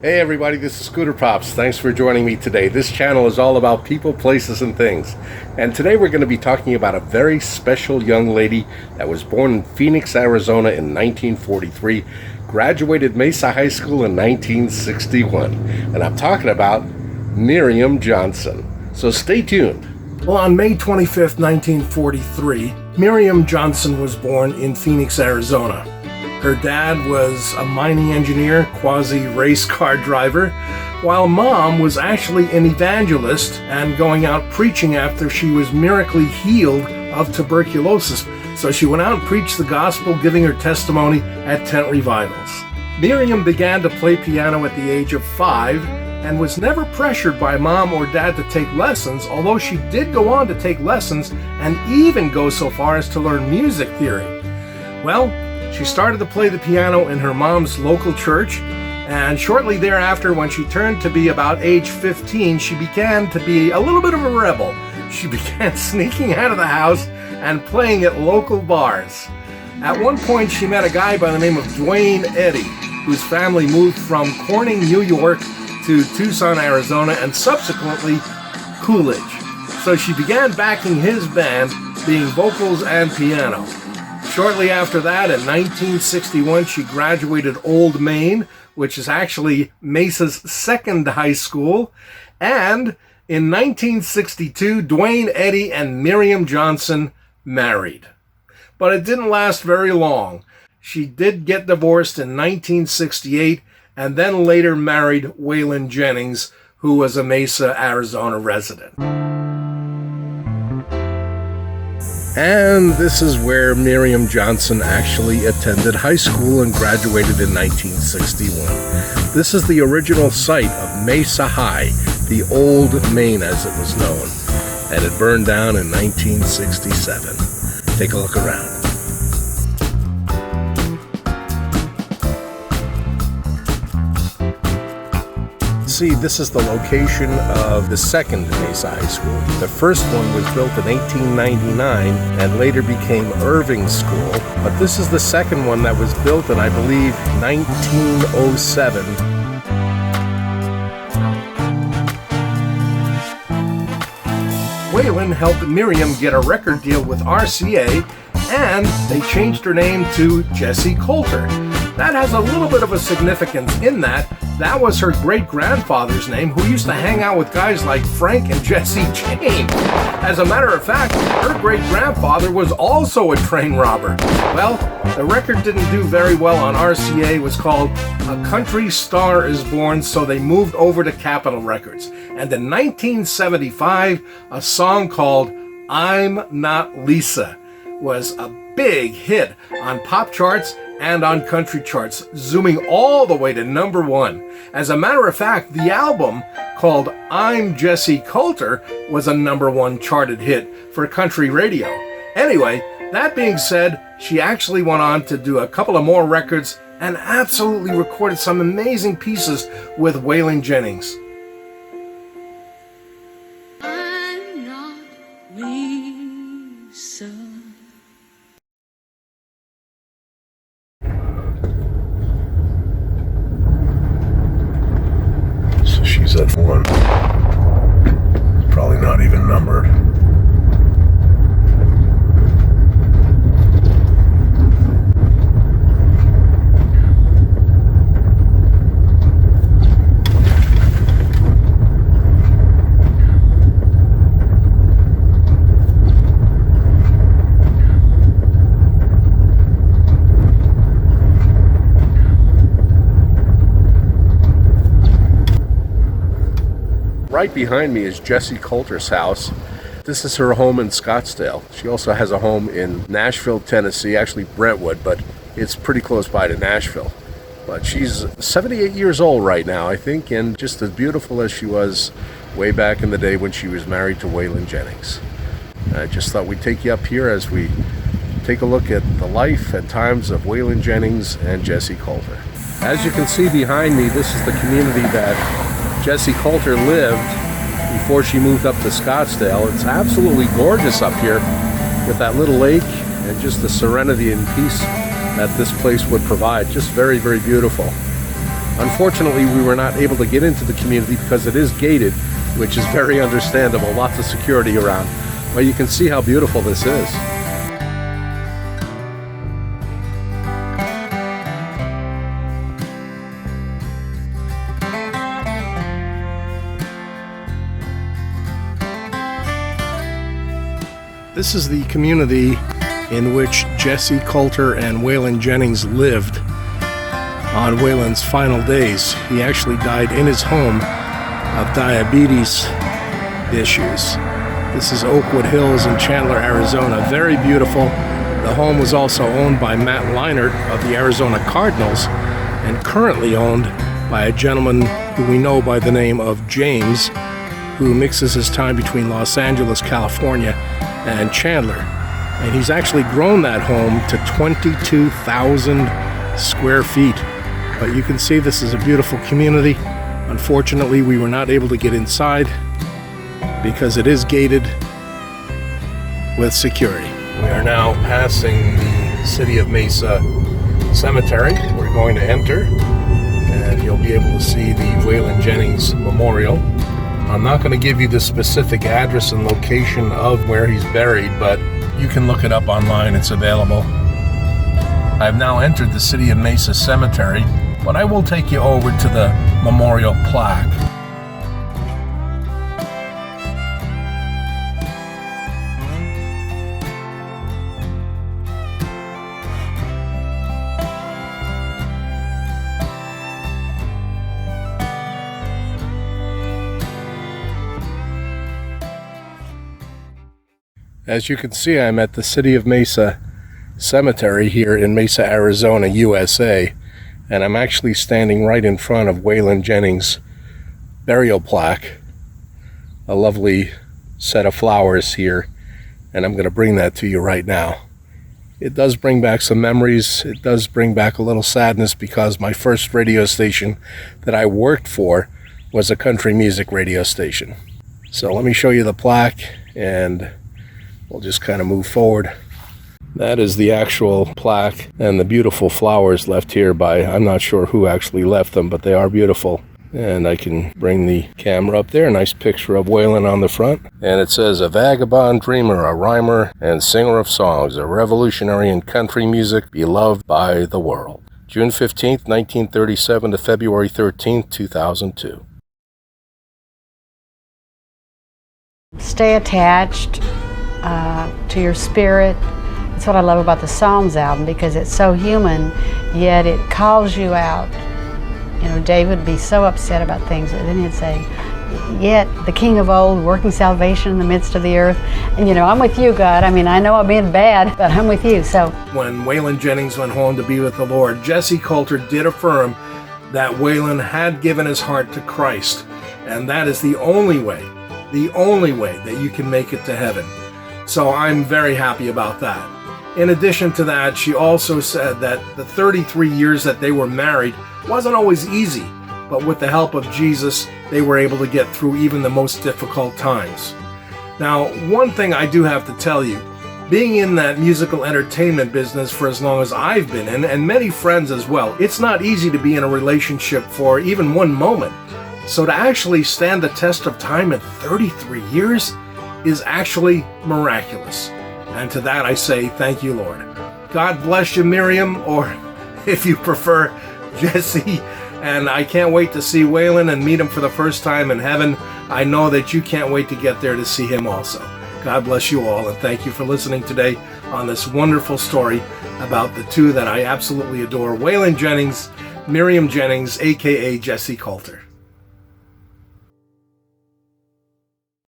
Hey everybody, this is Scooter Pops. Thanks for joining me today. This channel is all about people, places, and things. And today we're going to be talking about a very special young lady that was born in Phoenix, Arizona in 1943, graduated Mesa High School in 1961. And I'm talking about Miriam Johnson. So stay tuned. Well, on May 25th, 1943, Miriam Johnson was born in Phoenix, Arizona. Her dad was a mining engineer, quasi-race car driver, while mom was actually an evangelist and going out preaching after she was miraculously healed of tuberculosis. So she went out and preached the gospel, giving her testimony at tent revivals. Miriam began to play piano at the age of 5 and was never pressured by mom or dad to take lessons, although she did go on to take lessons and even go so far as to learn music theory. Well, she started to play the piano in her mom's local church, and shortly thereafter, when she turned to be about age 15, she began to be a little bit of a rebel. She began sneaking out of the house and playing at local bars. At one point, she met a guy by the name of Dwayne Eddy, whose family moved from Corning, New York to Tucson, Arizona, and subsequently Coolidge. So she began backing his band, being vocals and piano. Shortly after that, in 1961, she graduated Old Main, which is actually Mesa's second high school. And in 1962, Dwayne Eddy and Miriam Johnson married. But it didn't last very long. She did get divorced in 1968 and then later married Waylon Jennings, who was a Mesa, Arizona resident. And this is where Miriam Johnson actually attended high school and graduated in 1961. This is the original site of Mesa High, the Old Main as it was known, and it burned down in 1967. Take a look around. See, this is the location of the second Mesa High School. The first one was built in 1899 and later became Irving School, but this is the second one that was built in, I believe, 1907. Waylon helped Miriam get a record deal with RCA, and they changed her name to Jessi Colter. That has a little bit of a significance in that was her great-grandfather's name, who used to hang out with guys like Frank and Jesse James. As a matter of fact, her great-grandfather was also a train robber. Well, the record didn't do very well on RCA. It was called A Country Star Is Born, so they moved over to Capitol Records. And in 1975, a song called I'm Not Lisa was a big hit on pop charts and on country charts, zooming all the way to number 1. As a matter of fact, the album called I'm Jessi Colter was a number 1 charted hit for country radio. Anyway, that being said, she actually went on to do a couple of more records and absolutely recorded some amazing pieces with Waylon Jennings. I'm not Lisa. She's at 1. Probably not even numbered. Right behind me is Jessi Colter's house. This is her home in Scottsdale. She also has a home in Nashville, Tennessee, actually Brentwood, but it's pretty close by to Nashville. But she's 78 years old right now, I think, and just as beautiful as she was way back in the day when she was married to Waylon Jennings. I just thought we'd take you up here as we take a look at the life and times of Waylon Jennings and Jessi Colter. As you can see behind me, this is the community that Jessi Colter lived before she moved up to Scottsdale. It's absolutely gorgeous up here with that little lake and just the serenity and peace that this place would provide. Just very, very beautiful. Unfortunately, we were not able to get into the community because it is gated, which is very understandable. Lots of security around. But you can see how beautiful this is. This is the community in which Jessi Colter and Waylon Jennings lived on Waylon's final days. He actually died in his home of diabetes issues. This is Oakwood Hills in Chandler, Arizona. Very beautiful. The home was also owned by Matt Leinart of the Arizona Cardinals and currently owned by a gentleman who we know by the name of James, who mixes his time between Los Angeles, California and Chandler. And he's actually grown that home to 22,000 square feet. But you can see this is a beautiful community. Unfortunately, we were not able to get inside because it is gated with security. We are now passing the City of Mesa Cemetery. We're going to enter, and you'll be able to see the Waylon Jennings Memorial. I'm not going to give you the specific address and location of where he's buried, but you can look it up online. It's available. I've now entered the City of Mesa Cemetery, but I will take you over to the memorial plaque. As you can see, I'm at the City of Mesa Cemetery here in Mesa, Arizona, USA, and I'm actually standing right in front of Waylon Jennings' burial plaque. A lovely set of flowers here, and I'm going to bring that to you right now. It does bring back some memories. It does bring back a little sadness because my first radio station that I worked for was a country music radio station. So let me show you the plaque, and we'll just kind of move forward. That is the actual plaque and the beautiful flowers left here by, I'm not sure who actually left them, but they are beautiful. And I can bring the camera up there. A nice picture of Waylon on the front. And it says, a vagabond dreamer, a rhymer and singer of songs, a revolutionary in country music, beloved by the world. June 15th, 1937 to February 13th, 2002. Stay attached to your spirit. That's what I love about the Psalms album, because it's so human, yet it calls you out. You know, David would be so upset about things, but then he'd say, yet the King of old, working salvation in the midst of the earth. And you know, I'm with you, God. I mean, I know I'm being bad, but I'm with you, so. When Waylon Jennings went home to be with the Lord, Jessi Colter did affirm that Waylon had given his heart to Christ. And that is the only way that you can make it to heaven. So I'm very happy about that. In addition to that, she also said that the 33 years that they were married wasn't always easy, but with the help of Jesus, they were able to get through even the most difficult times. Now, one thing I do have to tell you, being in that musical entertainment business for as long as I've been in, and many friends as well, it's not easy to be in a relationship for even one moment. So to actually stand the test of time in 33 years is actually miraculous. And to that I say, thank you, Lord. God bless you, Miriam, or if you prefer, Jessi. And I can't wait to see Waylon and meet him for the first time in heaven. I know that you can't wait to get there to see him also. God bless you all, and thank you for listening today on this wonderful story about the two that I absolutely adore, Waylon Jennings, Miriam Jennings, aka Jessi Colter.